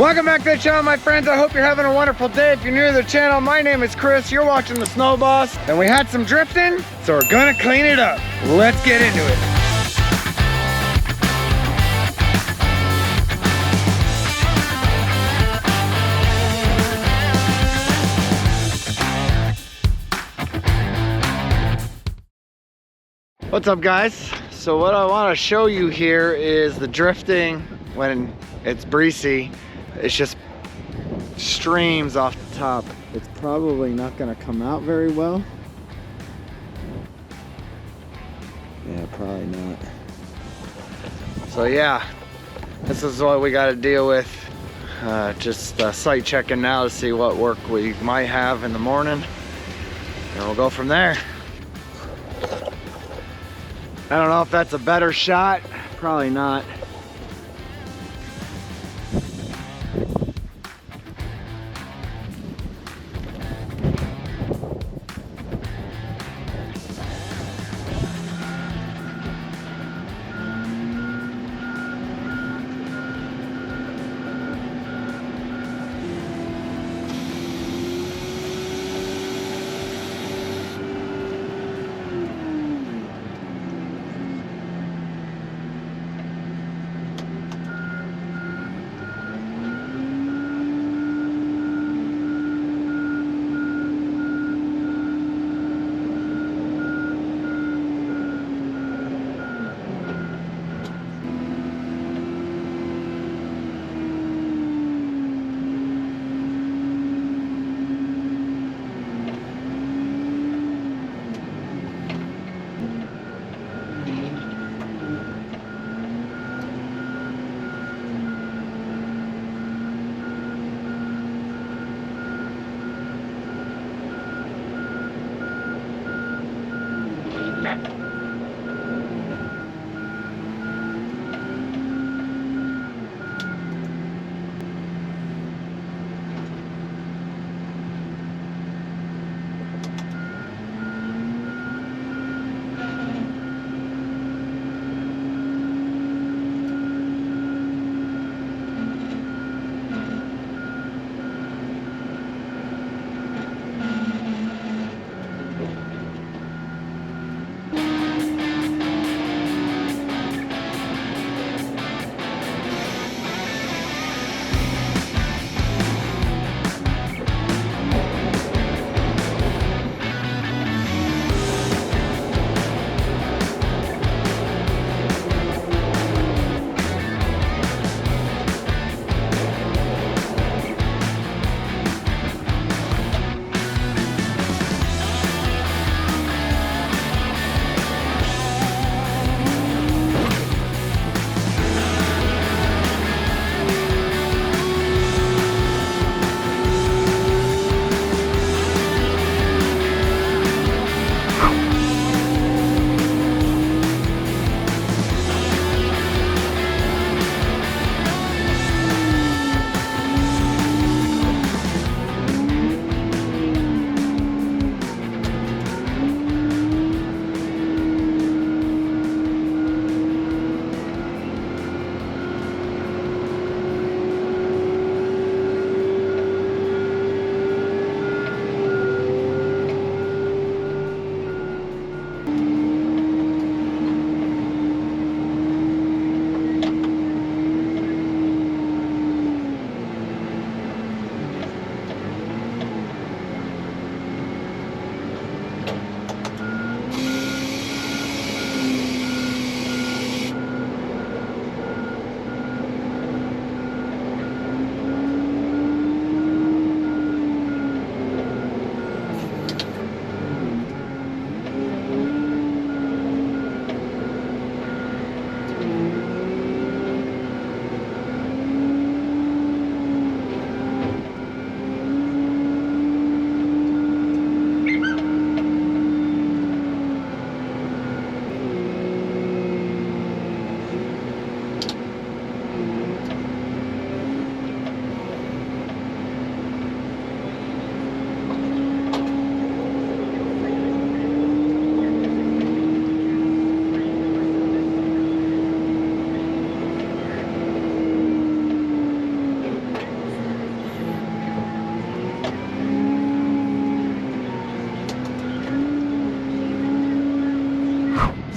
Welcome back to the channel, my friends. I hope you're having a wonderful day. If you're new to the channel, my name is Chris. You're watching the Snow Boss, and we had some drifting, so we're gonna clean it up. Let's get into it. What's up, guys? So what I want to show you here is the drifting when it's breezy. It's just streams off the top. It's probably not going to come out very well. Yeah, probably not. So yeah, this is what we got to deal with. Just site checking now to see what work we might have in the morning, and we'll go from there. I don't know if that's a better shot. Probably not.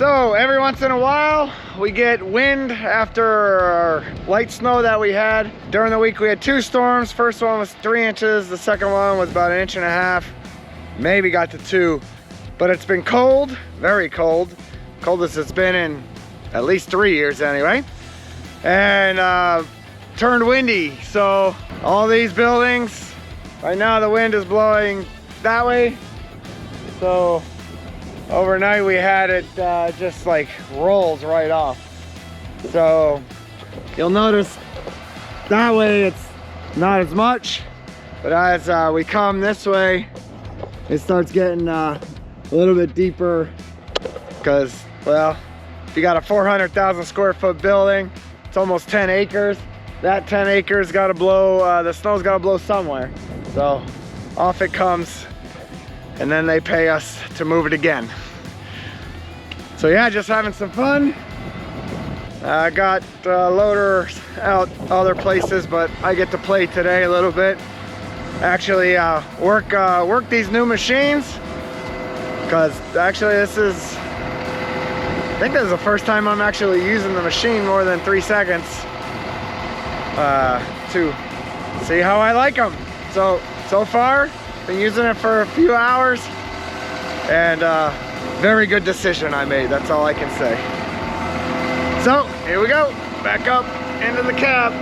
So every once in a while we get wind after light snow that we had. During the week we had 2 storms. First one was 3 inches. The second one was about 1.5 inches. Maybe got to 2. But it's been cold, very cold. Coldest it's been in at least 3 years anyway. And turned windy. So all these buildings, right now the wind is blowing that way. So overnight we had it just like rolls right off. So you'll notice that way it's not as much, but as we come this way, it starts getting a little bit deeper because, well, if you got a 400,000 square foot building, it's almost 10 acres. That 10 acres got to blow, the snow's got to blow somewhere. So off it comes, and then they pay us to move it again. So yeah, just having some fun. I got loaders out other places, but I get to play today a little bit. Actually work these new machines, because actually I think this is the first time I'm actually using the machine more than 3 seconds to see how I like them. So far, been using it for a few hours, and very good decision I made, that's all I can say. So here we go, back up into the cab.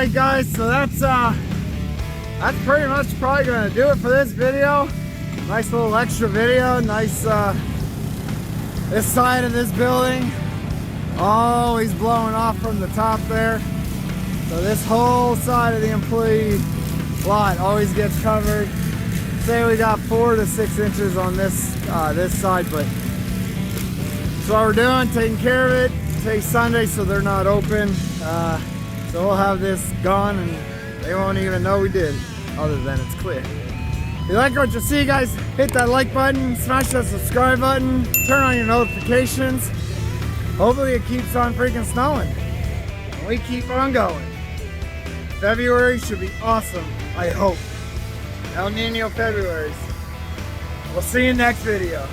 Alright guys, so that's pretty much probably gonna do it for this video. Nice little extra video, nice this side of this building always blowing off from the top there. So this whole side of the employee lot always gets covered. Say we got 4 to 6 inches on this this side, but that's what we're doing, taking care of it. Today's Sunday, so they're not open. So we'll have this gone and they won't even know we did, other than it's clear. If you like what you see, guys, hit that like button, smash that subscribe button, turn on your notifications. Hopefully it keeps on freaking snowing. And we keep on going. February should be awesome, I hope. El Nino Februarys. We'll see you next video.